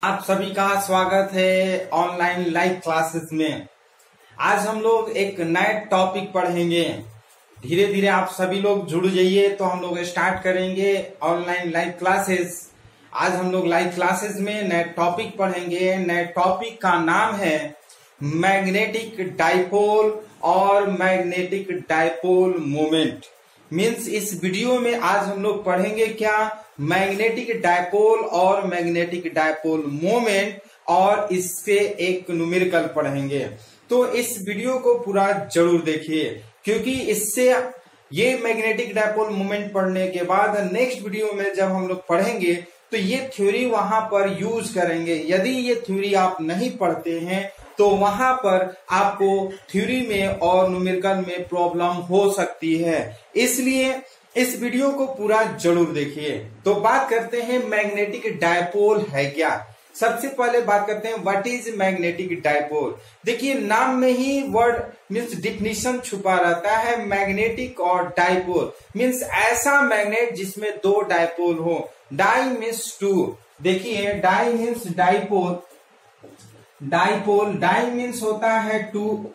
आप सभी का स्वागत है ऑनलाइन लाइव क्लासेस में। आज हम लोग एक नए टॉपिक पढ़ेंगे। धीरे धीरे आप सभी लोग जुड़ जाइए तो हम लोग स्टार्ट करेंगे ऑनलाइन लाइव क्लासेस। आज हम लोग लाइव क्लासेस में नए टॉपिक पढ़ेंगे। नए टॉपिक का नाम है मैग्नेटिक डाइपोल और मैग्नेटिक डाइपोल मोमेंट। मीन्स इस वीडियो में आज हम लोग पढ़ेंगे क्या, मैग्नेटिक डाइपोल और मैग्नेटिक डाइपोल मोमेंट, और इससे एक न्यूमेरिकल पढ़ेंगे। तो इस वीडियो को पूरा जरूर देखिए, क्योंकि इससे ये मैग्नेटिक डाइपोल मोमेंट पढ़ने के बाद नेक्स्ट वीडियो में जब हम लोग पढ़ेंगे तो ये थ्योरी वहां पर यूज करेंगे। यदि ये थ्योरी आप नहीं पढ़ते हैं तो वहां पर आपको थ्योरी में और न्यूमेरिकल में प्रॉब्लम हो सकती है, इसलिए इस वीडियो को पूरा जरूर देखिए। तो बात करते हैं मैग्नेटिक डाइपोल है क्या। सबसे पहले बात करते हैं व्हाट इज मैग्नेटिक डाइपोल। देखिए नाम में ही वर्ड मीन्स डिफिनीशन छुपा रहता है। मैग्नेटिक और डाइपोल मीन्स ऐसा मैग्नेट जिसमें दो डाइपोल हो। Di means two. देखिए di means dipole, dipole di means होता है टू,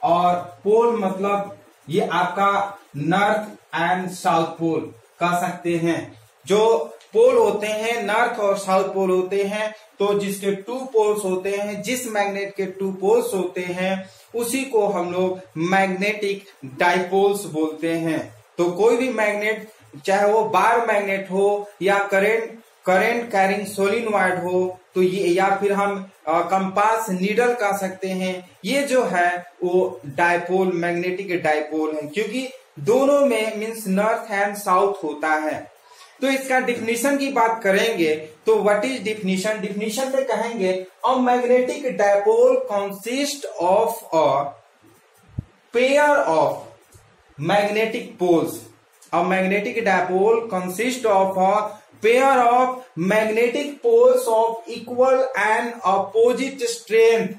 और पोल मतलब ये आपका नॉर्थ एंड साउथ पोल कह सकते हैं। जो पोल होते हैं नॉर्थ और साउथ पोल होते हैं, तो जिसके टू पोल्स होते हैं, जिस मैग्नेट के टू पोल्स होते हैं उसी को हम लोग मैग्नेटिक डाइपोल्स बोलते हैं। तो कोई भी मैग्नेट, चाहे वो बार मैग्नेट हो या करंट कैरिंग सोलिनॉइड हो, तो ये या फिर हम कंपास नीडल कह सकते हैं, ये जो है वो डाइपोल मैग्नेटिक डाइपोल है, क्योंकि दोनों में मीन्स नॉर्थ एंड साउथ होता है। तो इसका डिफिनीशन की बात करेंगे तो व्हाट इज डिफिनीशन। डिफिनीशन में कहेंगे a magnetic dipole consist of a pair of magnetic poles. A magnetic dipole consist of a pair of magnetic poles of equal and opposite strength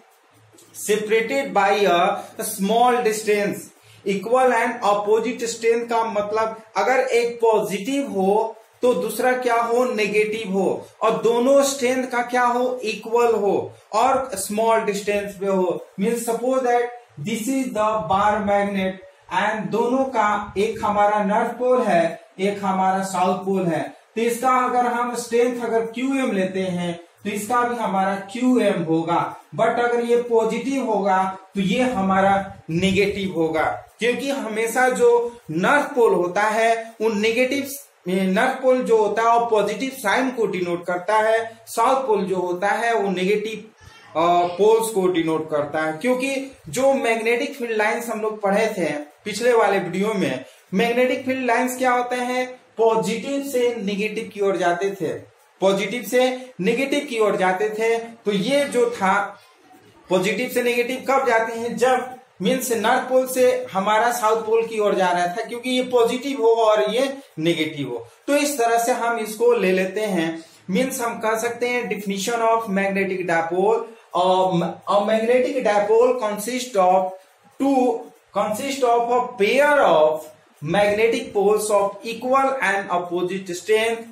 separated by a small distance। Equal and opposite strength का मतलब अगर एक positive हो तो दूसरा क्या हो, negative हो, और दोनों स्ट्रेंथ का क्या हो, इक्वल हो और स्मॉल डिस्टेंस पे हो। Means suppose that this is the bar magnet and दोनों का एक हमारा नॉर्थ पोल है, एक हमारा साउथ पोल है। तो इसका अगर हम स्ट्रेंथ अगर QM लेते हैं तो इसका भी हमारा QM होगा, बट अगर ये पॉजिटिव होगा तो ये हमारा नेगेटिव होगा, क्योंकि हमेशा जो नॉर्थ पोल होता है वो नेगेटिव, नॉर्थ पोल जो होता है वो पॉजिटिव साइन को डिनोट करता है, साउथ पोल जो होता है वो नेगेटिव पोल्स को डिनोट करता है। क्योंकि जो मैग्नेटिक फील्ड लाइंस हम लोग पढ़े थे पिछले वाले वीडियो में, मैग्नेटिक फील्ड लाइंस क्या होते हैं, पॉजिटिव से नेगेटिव की ओर जाते थे, पॉजिटिव से नेगेटिव की ओर जाते थे। तो ये जो था पॉजिटिव से नेगेटिव कब जाते हैं, जब मीन्स नॉर्थ पोल से हमारा साउथ पोल की ओर जा रहा था, क्योंकि ये पॉजिटिव हो और ये नेगेटिव हो। तो इस तरह से हम इसको ले लेते हैं। मीन्स हम कह सकते हैं definition of magnetic dipole, magnetic dipole consist of a pair of magnetic poles of equal and opposite strength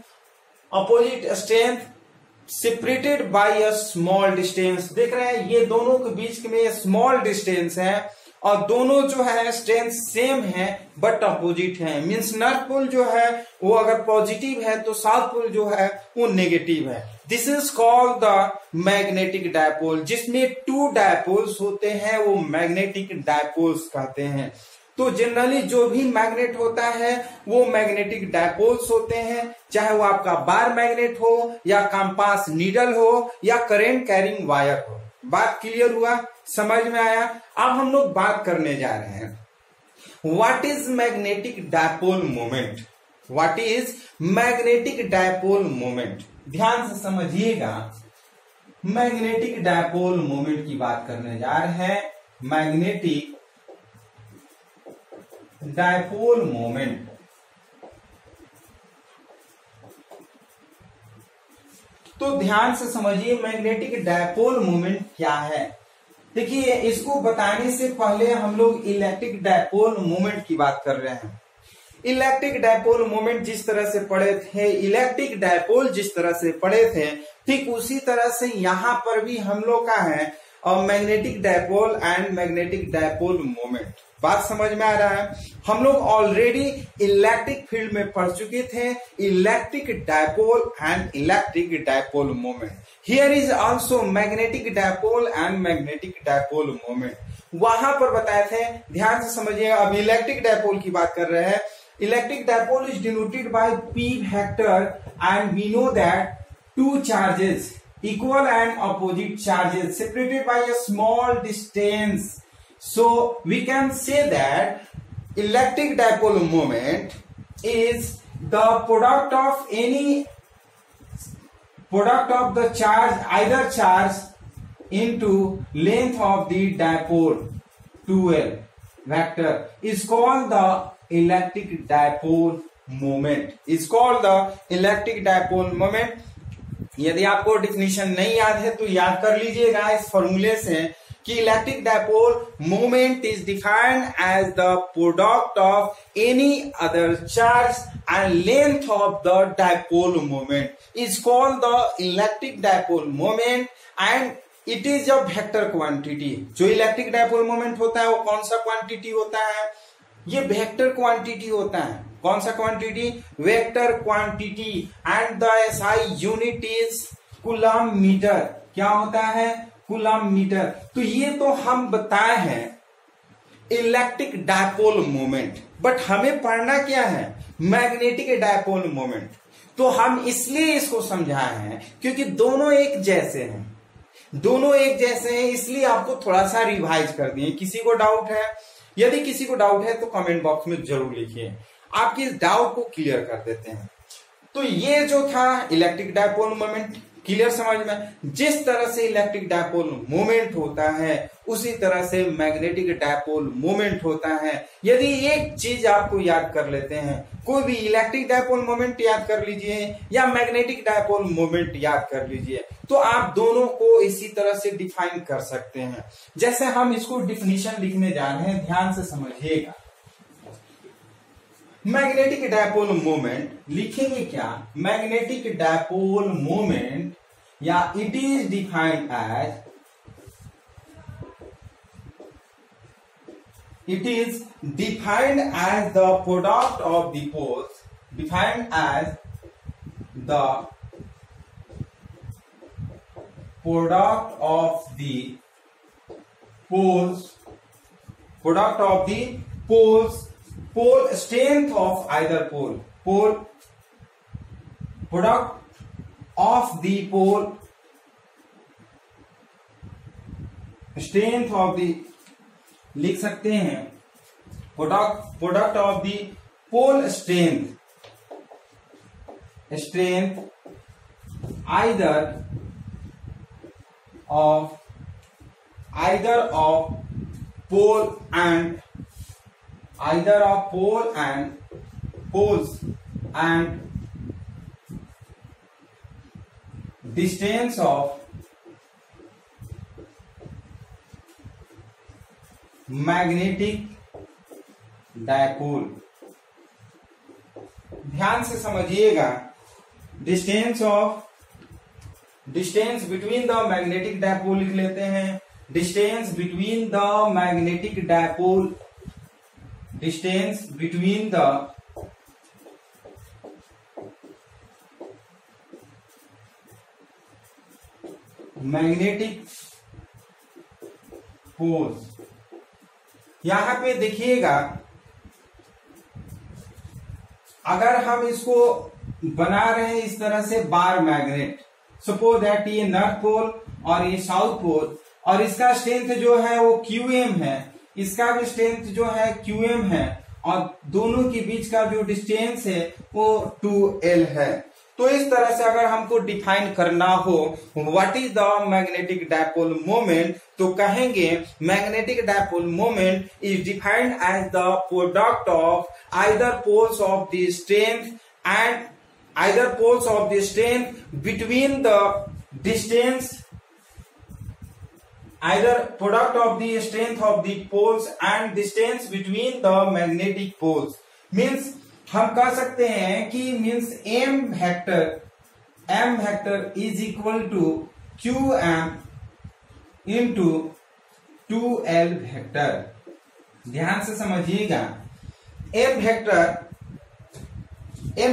separated by a small distance। देख रहे हैं ये दोनों के बीच में स्मॉल डिस्टेंस है, और दोनों जो है स्ट्रेंथ सेम है बट अपोजिट है। मीन्स नॉर्थ पोल जो है वो अगर पॉजिटिव है तो साउथ पोल जो है वो नेगेटिव है। This is called the magnetic dipole. जिसमें टू डाइपोल्स होते हैं वो मैग्नेटिक डाइपोल्स कहते हैं। तो जनरली जो भी मैग्नेट होता है वो मैग्नेटिक डाइपोल्स होते हैं, चाहे वो आपका बार मैग्नेट हो या कंपास नीडल हो या करंट कैरिंग वायर हो। बात क्लियर हुआ, समझ में आया। अब हम लोग बात करने जा रहे हैं what is magnetic dipole moment. What is magnetic dipole moment, ध्यान से समझिएगा। मैग्नेटिक डाइपोल मोमेंट की बात करने जा रहे हैं। मैग्नेटिक डाइपोल मोमेंट, तो ध्यान से समझिए मैग्नेटिक डाइपोल मोमेंट क्या है। देखिए इसको बताने से पहले हम लोग इलेक्ट्रिक डाइपोल मोमेंट की बात कर रहे हैं। इलेक्ट्रिक डाइपोल मोमेंट जिस तरह से पढ़े थे, इलेक्ट्रिक डाइपोल जिस तरह से पढ़े थे, ठीक उसी तरह से यहाँ पर भी हम लोग का है magnetic dipole and magnetic dipole moment. बात समझ में आ रहा है? हम लोग ऑलरेडी इलेक्ट्रिक फील्ड में पढ़ चुके थे electric dipole and electric dipole moment. Here is also magnetic dipole and magnetic dipole moment. वहां पर बताए थे, ध्यान से समझिएगा। अब इलेक्ट्रिक डायपोल की बात कर रहे हैं। Electric dipole is denoted by P vector and we know that two charges, equal and opposite charges separated by a small distance. So we can say that electric dipole moment is the product of the charge, either charge into length of the dipole 2L vector is called the electric dipole moment. Is called the electric dipole moment. यदि आपको definition नहीं याद है तो याद कर लीजिएगा इस फॉर्मूले से कि electric dipole moment is defined as the product of any other charge and length of the dipole moment is called the electric dipole moment and it is a vector quantity. जो इलेक्ट्रिक डायपोल मोमेंट होता है वो कौन सा quantity होता है? ये vector quantity होता है। कौन सा quantity? Vector quantity and the SI unit is coulomb metre. क्या होता है? Coulomb metre. तो ये तो हम बताए हैं इलेक्ट्रिक डायपोल मोमेंट, बट हमें पढ़ना क्या है? Magnetic dipole moment. तो हम इसलिए इसको समझाए हैं क्योंकि दोनों एक जैसे हैं, दोनों एक जैसे हैं, इसलिए आपको थोड़ा सा रिवाइज कर दिए। किसी को डाउट है? यदि किसी को डाउट है तो कमेंट बॉक्स में जरूर लिखिए, आपके इस डाउट को क्लियर कर देते हैं। तो ये जो था इलेक्ट्रिक डायपोल मोमेंट, क्लियर समझ में? जिस तरह से इलेक्ट्रिक डायपोल मोमेंट होता है उसी तरह से मैग्नेटिक डायपोल मोमेंट होता है। यदि एक चीज आपको याद कर लेते हैं, कोई भी इलेक्ट्रिक डायपोल मोमेंट याद कर लीजिए या मैग्नेटिक डायपोल मोमेंट याद कर लीजिए, तो आप दोनों को इसी तरह से डिफाइन कर सकते हैं। जैसे हम इसको डिफिनीशन लिखने जा रहे हैं, ध्यान से समझिएगा। मैग्नेटिक डायपोल मोमेंट लिखेंगे क्या? मैग्नेटिक डायपोल मोमेंट या it is defined as, it is defined as the product of the poles, defined as the product of the poles, product of the poles, pole strength of either pole, pole product of the pole strength of the, लिख सकते हैं product of the pole strength either of pole and poles and distance of magnetic dipole. ध्यान से समझिएगा, distance between the magnetic dipole लिख लेते हैं। Distance between the magnetic dipole, distance between the magnetic poles. यहां पे देखिएगा, अगर हम इसको बना रहे हैं इस तरह से बार मैग्नेट, सपोज दैट ये नॉर्थ पोल और ये साउथ पोल, और इसका स्ट्रेंथ जो है वो QM है, इसका भी स्ट्रेंथ जो है QM है, और दोनों के बीच का जो डिस्टेंस है वो 2L है। तो इस तरह से अगर हमको डिफाइन करना हो what is the magnetic dipole moment, तो कहेंगे magnetic dipole moment is defined as the product of either poles of the strength and either poles of the strength between the distance, either product of the strength of the poles and distance between the magnetic poles. Means हम कह सकते हैं कि means M vector m vector is equal to qm into 2l vector. ध्यान से समझिएगा, m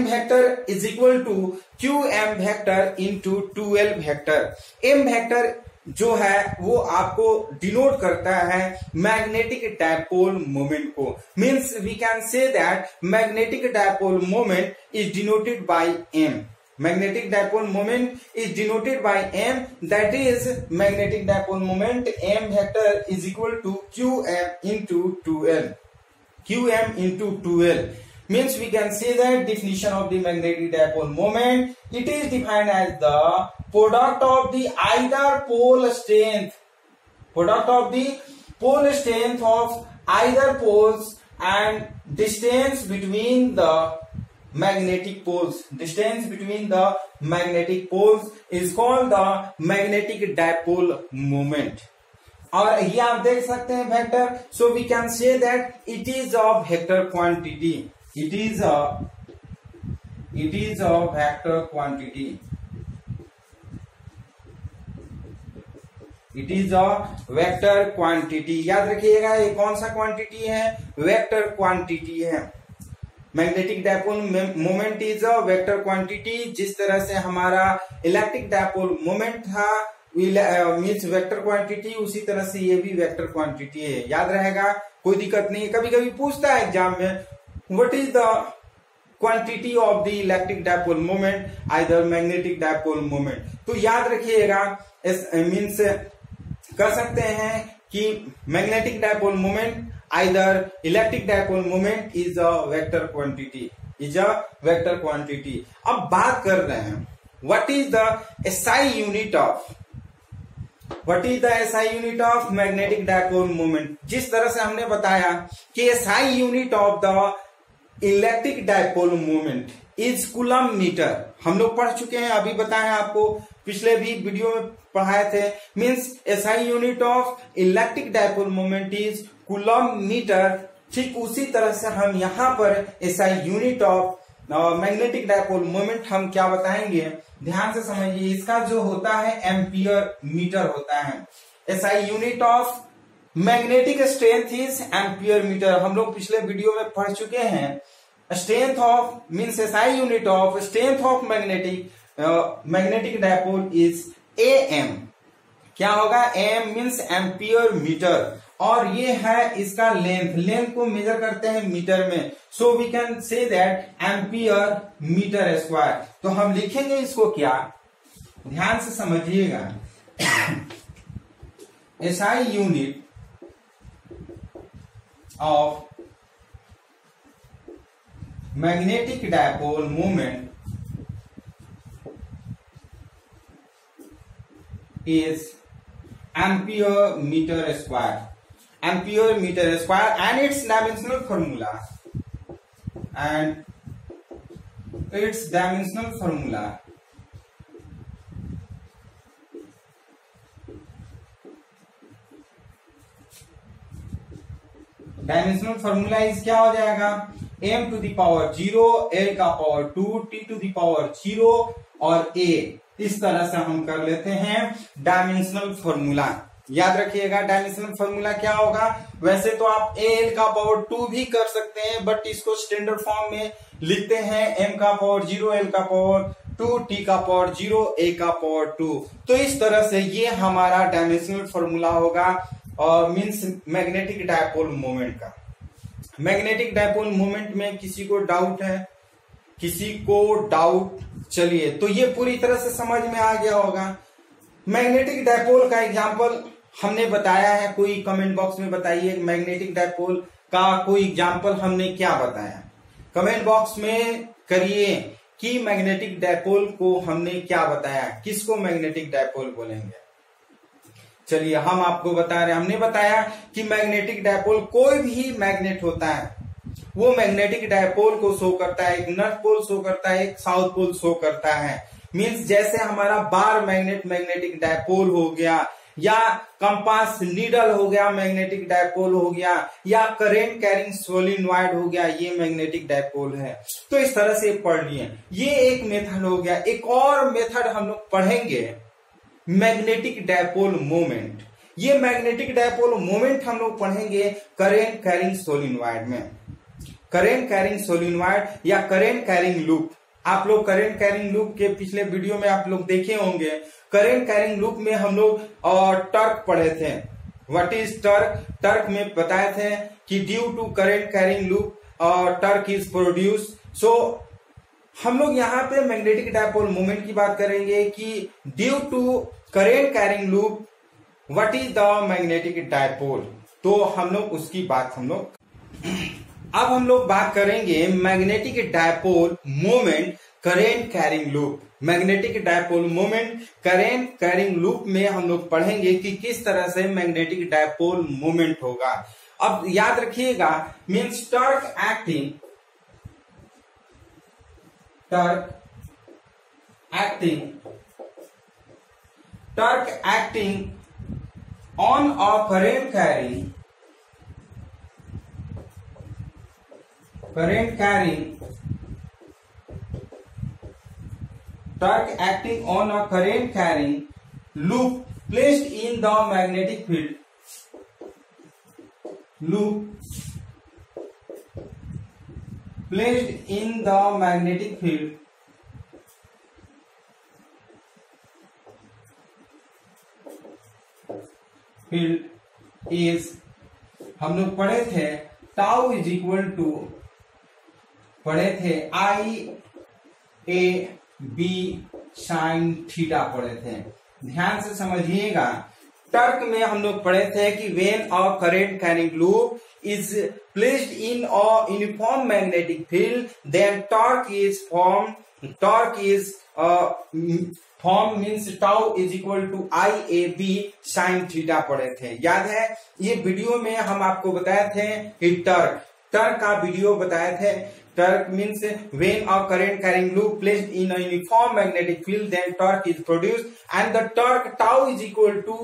vector is equal to qm vector into 2l vector. m vector जो है वो आपको डिनोट करता है मैग्नेटिक डायपोल मोमेंट को। Means we can say that magnetic dipole moment is denoted by m। Magnetic dipole moment is denoted by m, that is magnetic dipole moment m vector is equal to qm into 2l। qm into 2l means we can say that definition of the magnetic dipole moment, it is defined as the product of the either pole strength of either poles and distance between the magnetic poles. Distance between the magnetic poles is called the magnetic dipole moment. और ये आप देख सकते हैं vector, so we can say that it is a vector quantity. It is a vector quantity. It is a vector quantity. याद रखिएगा ये कौन सा क्वांटिटी है? वेक्टर क्वांटिटी है। Magnetic dipole moment is a vector quantity. जिस तरह से हमारा इलेक्ट्रिक डायपोल मोमेंट था मीन्स वेक्टर क्वांटिटी, उसी तरह से ये भी वेक्टर क्वांटिटी है। याद रहेगा, कोई दिक्कत नहीं। कभी कभी पूछता है एग्जाम में, what is the quantity of the electric dipole moment, either magnetic dipole moment। तो याद रखिएगा, मीन्स कर सकते हैं कि magnetic dipole moment either electric dipole moment is a vector quantity. अब बात कर रहे हैं what is the SI unit of magnetic dipole moment. जिस तरह से हमने बताया कि SI unit of the electric dipole moment is coulomb metre, हम लोग पढ़ चुके हैं, अभी बताया आपको, पिछले भी वीडियो में पढ़ाए थे। Means SI unit of electric dipole moment is coulomb metre. ठीक उसी तरह से हम यहाँ पर SI unit of magnetic dipole moment हम क्या बताएंगे, ध्यान से समझिए। इसका जो होता है एम्पियर मीटर होता है। SI unit of magnetic strength is ampere metre, हम लोग पिछले वीडियो में पढ़ चुके हैं। Strength of means SI unit of strength of magnetic dipole is AM। क्या होगा? AM मीन्स एम्पियर मीटर, और ये है इसका लेंथ को मेजर करते हैं मीटर में। So we can say that ampere metre square. तो हम लिखेंगे इसको क्या, ध्यान से समझिएगा। SI unit of magnetic dipole moment is ampere meter square, and its dimensional formula dimensional formula इस क्या हो जाएगा, m to the power 0, l का power 2, t to the power 0 और a। इस तरह से हम कर लेते हैं डायमेंशनल फॉर्मूला। याद रखिएगा डायमेंशनल फॉर्मूला क्या होगा। वैसे तो आप l का पावर 2 भी कर सकते हैं, बट इसको स्टैंडर्ड फॉर्म में लिखते हैं m का पावर 0, l का पावर 2, t का पावर 0, a का पावर 2। तो इस तरह से ये हमारा डायमेंशनल फॉर्मूला होगा और मीन्स मैग्नेटिक डायपोल मोमेंट का। मैग्नेटिक डायपोल मोमेंट में किसी को डाउट है? चलिए, तो ये पूरी तरह से समझ में आ गया होगा। मैग्नेटिक डायपोल का एग्जांपल हमने बताया है, कोई कमेंट बॉक्स में बताइए मैग्नेटिक डायपोल का कोई एग्जांपल हमने क्या बताया। कमेंट बॉक्स में करिए कि मैग्नेटिक डायपोल को हमने क्या बताया, किसको मैग्नेटिक डायपोल बोलेंगे। चलिए हम आपको बता रहे हैं, हमने बताया कि मैग्नेटिक डायपोल कोई भी मैग्नेट होता है, वो मैग्नेटिक डायपोल को शो करता है। एक नॉर्थ पोल शो करता है, एक साउथ पोल शो करता है। मींस जैसे हमारा बार मैग्नेटिक डायपोल हो गया, या कंपास नीडल हो गया मैग्नेटिक डायपोल हो गया, या करेंट कैरिंग सोलिनॉइड हो गया, ये मैग्नेटिक डायपोल है। तो इस तरह से पढ़ लिए, ये एक मेथड हो गया। एक और मेथड हम लोग पढ़ेंगे मैग्नेटिक डायपोल मोमेंट। ये मैग्नेटिक डायपोल मोमेंट हम लोग पढ़ेंगे करेंट कैरिंग सोलिनॉइड में। करेंट कैरिंग सोलिनॉइड या करेंट कैरिंग लूप, आप लोग करेंट कैरिंग लूप के पिछले वीडियो में आप लोग देखे होंगे। करेंट कैरिंग लूप में हम लोग टर्क पढ़े थे। What is Turk? टर्क में बताए थे कि due to current carrying loop torque is produce. So हम लोग यहाँ पे मैग्नेटिक डायपोल मोमेंट की बात करेंगे कि due to current carrying loop what is the magnetic dipole. तो हम लोग उसकी बात अब हम लोग बात करेंगे magnetic dipole moment current carrying loop. Magnetic dipole moment current carrying loop में हम लोग पढ़ेंगे कि किस तरह से मैग्नेटिक डायपोल मोमेंट होगा। अब याद रखिएगा, means torque acting on a current carrying torque acting on a current carrying loop placed in the magnetic field is हम लोग पढ़े थे टाउ इज इक्वल टू, पढ़े थे IAB साइन थीटा पढ़े थे। ध्यान से समझिएगा, टर्क में हम लोग पढ़े थे कि when a current carrying loop is placed in a uniform magnetic field, then torque is formed means tau is equal to IAB sin theta पढ़े थे। याद है, ये वीडियो में हम आपको बताए थे कि टर्क का वीडियो बताए थे। Torque means when a current carrying loop placed in a uniform magnetic field, then torque is produced and the torque tau is equal to,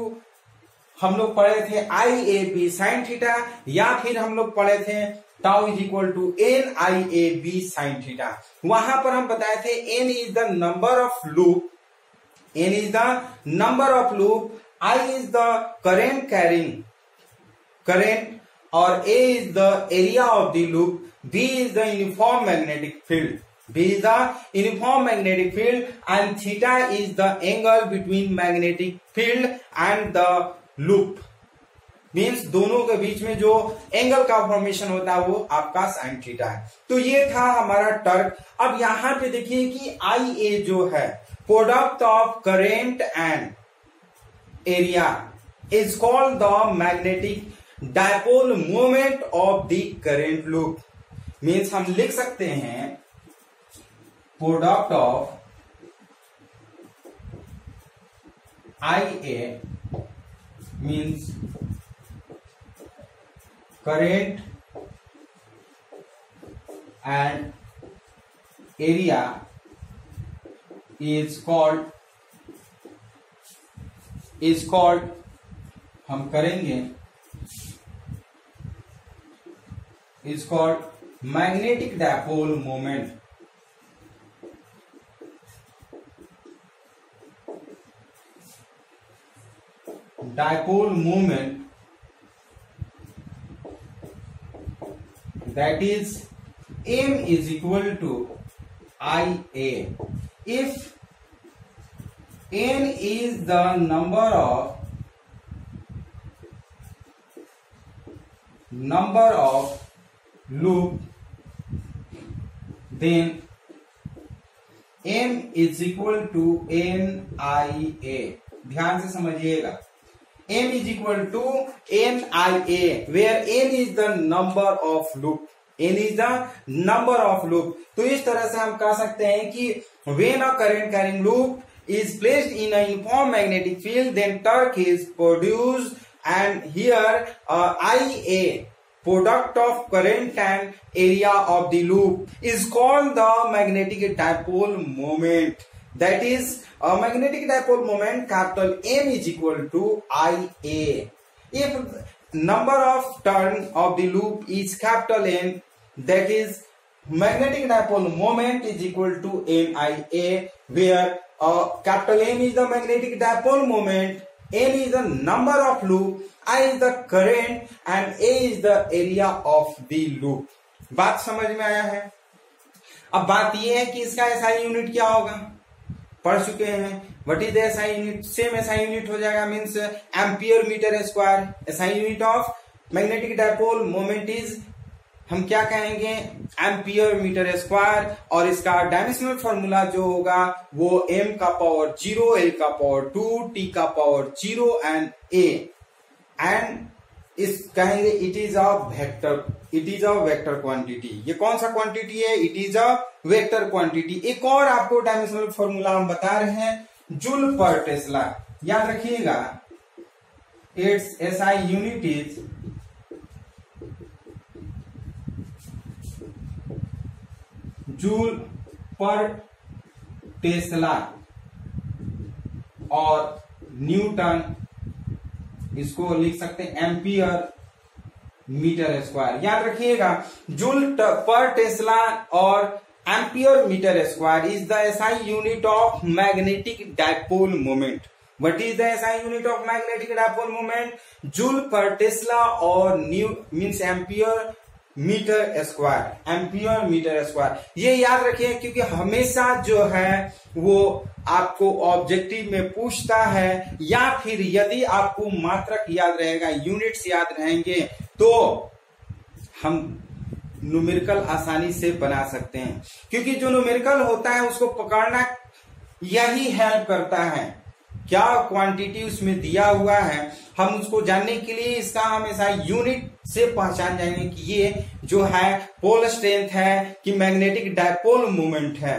हम लोग पढ़े थे IAB sin थीटा, या फिर हम लोग पढ़े थे tau is equal to NIAB sin theta. वहां पर हम बताए थे N is the number of loop, I is the current carrying current, और A is the area of the loop, B is the uniform magnetic field, and theta is the angle between magnetic field and the loop। Means दोनों के बीच में जो angle का formation होता है वो आपका साइन थीटा है। तो ये था हमारा टर्क। अब यहां पे देखिए कि IA जो है product of current and area is called the magnetic dipole moment of the current loop. Means हम लिख सकते हैं product of IA means current and area is called हम करेंगे is called magnetic dipole moment। Dipole moment, that is M is equal to IA if N is the number of loop, then M is equal to NIA। ध्यान से समझिएगा, M is equal to NIA, where N is the number of loop। तो इस तरह से हम कह सकते हैं कि when a current carrying loop is placed in a uniform magnetic field, then torque is produced, and here IA, product of current and area of the loop, is called the magnetic dipole moment। That is a magnetic dipole moment capital M is equal to IA. If number of turn of the loop is capital N, that is magnetic dipole moment is equal to MIA, where capital M is the magnetic dipole moment, N is the number of loop, I is the current and A is the area of the loop. बात समझ में आया है? अब बात यह है कि इसका एसआई यूनिट क्या होगा, पढ़ चुके हैं. What is the SI unit? Same SI unit हो जाएगा, means ampere metre square. SI unit of magnetic dipole moment is, हम क्या कहेंगे, एम्पियर मीटर स्क्वायर. और इसका डायमेंशनल फॉर्मूला जो होगा वो m का पावर 0, l का पावर 2, t का पावर 0 एंड a. एंड इस कहेंगे it is a vector, it is a vector quantity. ये कौन सा क्वांटिटी है? It is a vector quantity. एक और आपको डायमेंशनल फॉर्मूला हम बता रहे हैं, जूल पर टेस्ला. याद रखिएगा, it's SI unit is joule per tesla और न्यूटन, इसको लिख सकते हैं एम्पियर मीटर स्क्वायर. याद रखिएगा, जूल पर टेस्ला और ampere metre square is the SI unit of magnetic dipole moment. What is the SI unit of magnetic dipole moment? Joule per tesla और new means ampere metre square, ampere metre square. ये याद रखिए, क्योंकि हमेशा जो है वो आपको ऑब्जेक्टिव में पूछता है, या फिर यदि आपको मात्रक याद रहेगा, यूनिट्स याद रहेंगे, तो हम न्यूमेरिकल आसानी से बना सकते हैं. क्योंकि जो न्यूमेरिकल होता है उसको पकड़ना यही हेल्प करता है, क्या क्वांटिटी उसमें दिया हुआ है, हम उसको जानने के लिए इसका हमेशा यूनिट से पहचान जाएंगे कि ये जो है पोल स्ट्रेंथ है कि मैग्नेटिक डायपोल मोमेंट है.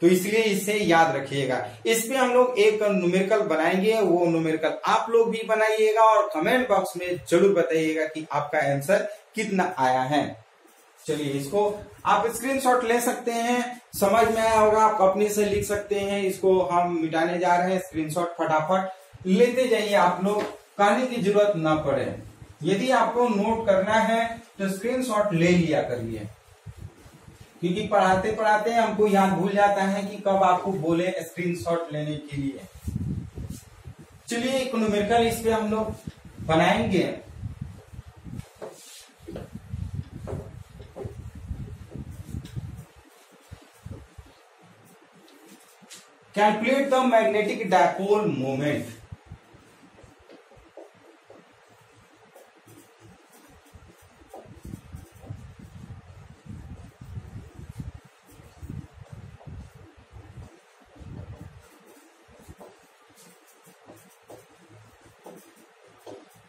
तो इसलिए इसे याद रखिएगा. इस पे हम लोग एक न्यूमेरिकल बनाएंगे, वो न्यूमेरिकल आप लोग भी बनाइएगा और कमेंट बॉक्स में जरूर बताइएगा कि आपका आंसर कितना आया है. चलिए, इसको आप स्क्रीनशॉट ले सकते हैं, समझ में आया होगा, आप अपने से लिख सकते हैं. इसको हम मिटाने जा रहे हैं, स्क्रीनशॉट फटाफट लेते जाइए, आप लोग कहने की जरूरत ना पड़े. यदि आपको नोट करना है तो स्क्रीनशॉट ले लिया करिए, क्योंकि पढ़ाते पढ़ाते हमको याद भूल जाता है कि कब आपको बोले स्क्रीनशॉट लेने के लिए. चलिए, एक न्यूमेरिकल इस पे हम लोग बनाएंगे. Calculate the magnetic dipole moment.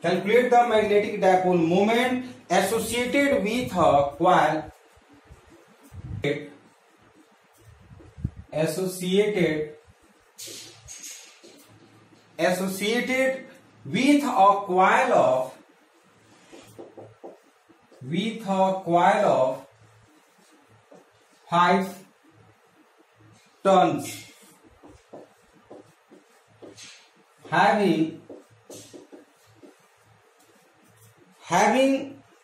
Calculate the magnetic dipole moment associated with a coil. Associated with a coil of 5 tons having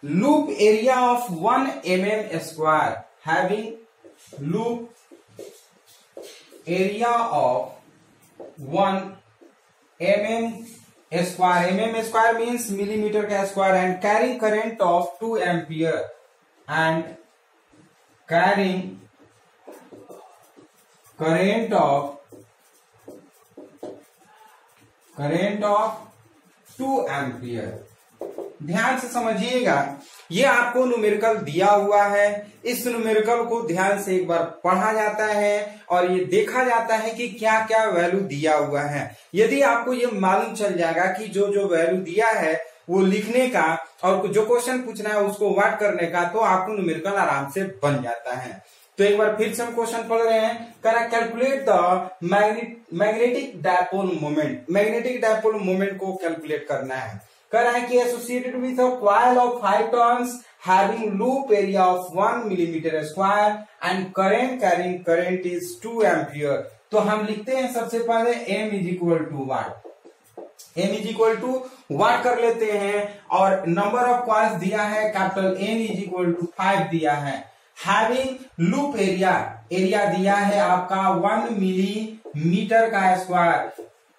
loop area of 1 mm square, having loop area of 1 mm square. Mm square means millimeter का square, and carrying current of 2 ampere and carrying current of 2 ampere. ध्यान से समझिएगा, ये आपको numerical दिया हुआ है. इस न्यूमेरिकल को ध्यान से एक बार पढ़ा जाता है और ये देखा जाता है कि क्या क्या वैल्यू दिया हुआ है. यदि आपको ये मालूम चल जाएगा कि जो जो वैल्यू दिया है वो लिखने का और जो क्वेश्चन पूछना है उसको वर्क करने का, तो आपको न्यूमेरिकल आराम से बन जाता है. तो एक बार फिर से हम क्वेश्चन पढ़ रहे हैं. Calculate the magnetic dipole moment. Magnetic dipole moment को कैलकुलेट करना है. कह रहा है कि associated with a coil of 5 turns having loop area of 1 millimetre square and current carrying current is 2 ampere. तो हम लिखते हैं सबसे पहले m is equal to what, m is equal to what कर लेते हैं। और नंबर ऑफ कॉइल्स दिया है capital N is equal to 5 दिया है। हैविंग लूप एरिया, एरिया दिया है आपका 1 मिलीमीटर का स्क्वायर।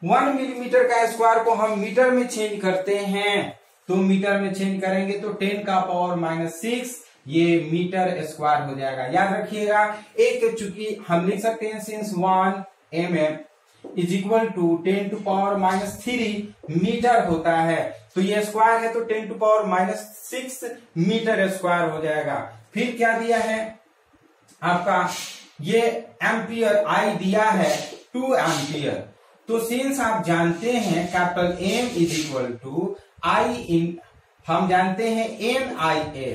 1 मिलीमीटर का स्क्वायर को हम मीटर में चेंज करते हैं, तो मीटर में चेंज करेंगे तो 10 का पावर -6 ये मीटर स्क्वायर हो जाएगा। याद रखिएगा, एक चूंकि हम लिख सकते हैं since 1 mm is equal to 10 to power -3 metre होता है, तो ये स्क्वायर है तो 10 टू पावर -6 मीटर स्क्वायर हो जाएगा। फिर क्या दिया है आपका, ये एम्पियर आई दिया है 2 एम्पियर। तो सिंस आप जानते हैं capital M is equal to I in, हम जानते हैं NIA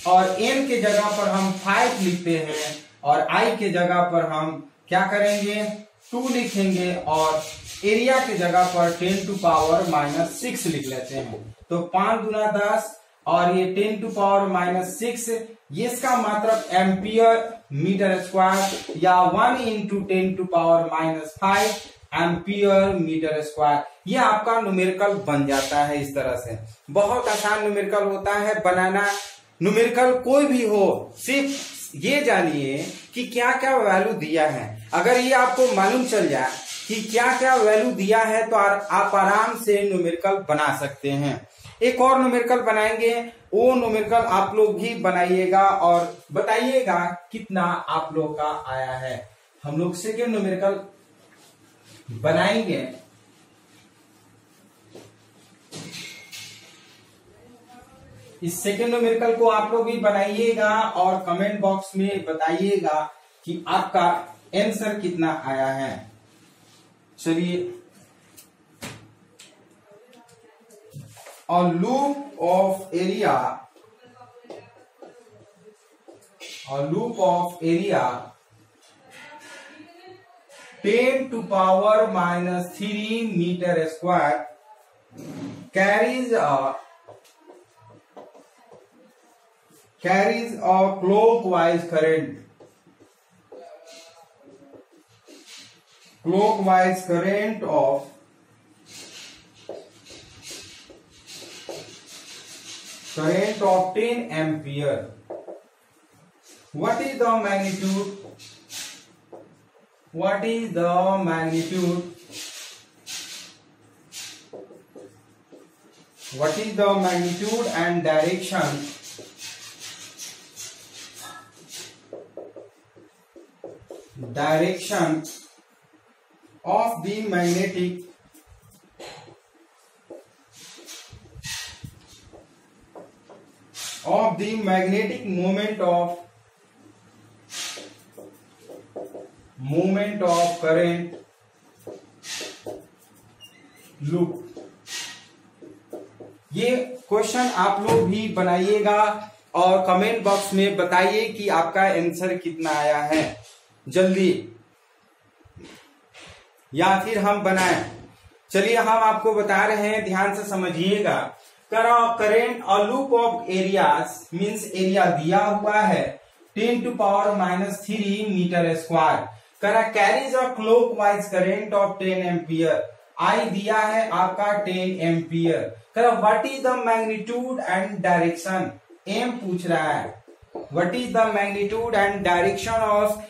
और N के जगह पर हम 5 लिखते हैं और I के जगह पर हम क्या करेंगे 2 लिखेंगे और एरिया के जगह पर 10 टू पावर -6 लिख लेते हैं। तो 5 दूना 10 और ये 10 टू पावर -6, ये इसका मतलब एम्पियर मीटर स्क्वायर या 1 into 10 to power -5 ampere metre square. ये आपका न्यूमेरिकल बन जाता है। इस तरह से बहुत आसान न्यूमेरिकल होता है बनाना। न्यूमेरिकल कोई भी हो, सिर्फ ये जानिए कि क्या क्या वैल्यू दिया है। अगर ये आपको मालूम चल जाए कि क्या क्या वैल्यू दिया है तो आप आराम से न्यूमेरिकल बना सकते हैं। एक और न्यूमेरिकल बनाएंगे, वो न्यूमेरिकल आप लोग भी बनाइएगा और बताइएगा कितना आप लोग का आया है। हम लोग सेकेंड न्यूमेरिकल बनाएंगे। इस सेकेंड न्यूमेरिकल को आप लोग भी बनाइएगा और कमेंट बॉक्स में बताइएगा कि आपका आंसर कितना आया है। चलिए, a loop of area 10 to power -3 meter square carries a clockwise current of 10 ampere. What is the magnitude? What is the magnitude? What is the magnitude and direction of the magnetic moment of current loop? ये question आप लोग भी बनाइएगा और comment box में बताइए कि आपका आंसर कितना आया है जल्दी, या फिर हम बनाएं। चलिए, हम आपको बता रहे हैं, ध्यान से समझिएगा। करेंट और loop of areas means area दिया हुआ है 10 to power -3 metre square. Carries a clockwise current of 10 ampere. I दिया है आपका 10 ampere. What is the magnitude and direction, M पूछ रहा है। What is the magnitude and direction of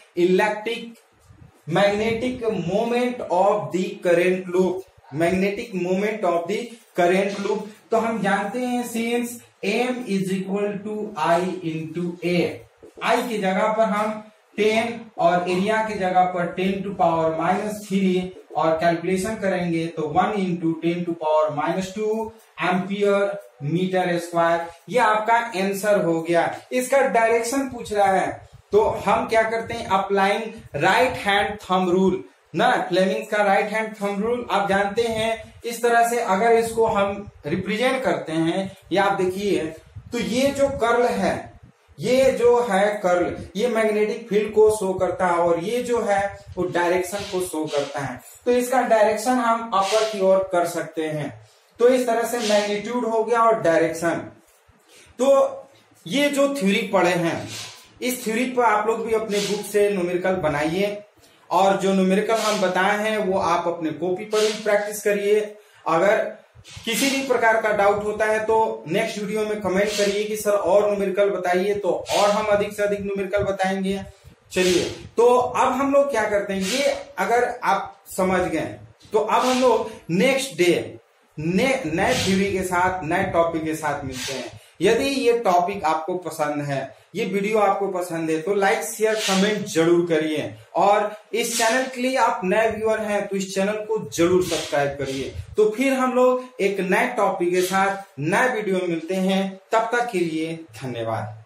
magnetic moment of the current loop, magnetic moment of the current loop. तो हम जानते हैं since m is equal to I into ए, आई की जगह पर हम 10 और एरिया की जगह पर 10 टू पावर -3 और कैलकुलेशन करेंगे तो 1 into 10 to power -2 ampere metre square. ये आपका आंसर हो गया। इसका डायरेक्शन पूछ रहा है तो हम क्या करते हैं, applying right hand thumb rule ना, फ्लेमिंग्स का राइट हैंड थंब रूल आप जानते हैं। इस तरह से अगर इसको हम रिप्रेजेंट करते हैं, या आप देखिए तो ये जो कर्ल है, ये जो है कर्ल, ये मैग्नेटिक फील्ड को शो करता है और ये जो है वो डायरेक्शन को शो करता है। तो इसका डायरेक्शन हम अपर की ओर कर सकते हैं। तो इस तरह से मैग्नीट्यूड हो गया और डायरेक्शन। तो ये जो थ्योरी पढ़े हैं इस थ्योरी पर आप लोग भी अपने बुक से न्यूमेरिकल बनाइए और जो न्यूमेरिकल हम बताए हैं वो आप अपने कॉपी पर भी प्रैक्टिस करिए। अगर किसी भी प्रकार का डाउट होता है तो नेक्स्ट वीडियो में कमेंट करिए कि सर और न्यूमेरिकल बताइए, तो और हम अधिक से अधिक न्यूमेरिकल बताएंगे। चलिए, तो अब हम लोग क्या करते हैं, ये अगर आप समझ गए तो अब हम लोग नेक्स्ट डे नए थ्योरी के साथ, नए टॉपिक के साथ मिलते हैं। यदि ये टॉपिक आपको पसंद है, ये वीडियो आपको पसंद है तो लाइक शेयर कमेंट जरूर करिए, और इस चैनल के लिए आप नए व्यूअर हैं तो इस चैनल को जरूर सब्सक्राइब करिए। तो फिर हम लोग एक नए टॉपिक के साथ नए वीडियो में मिलते हैं, तब तक के लिए धन्यवाद।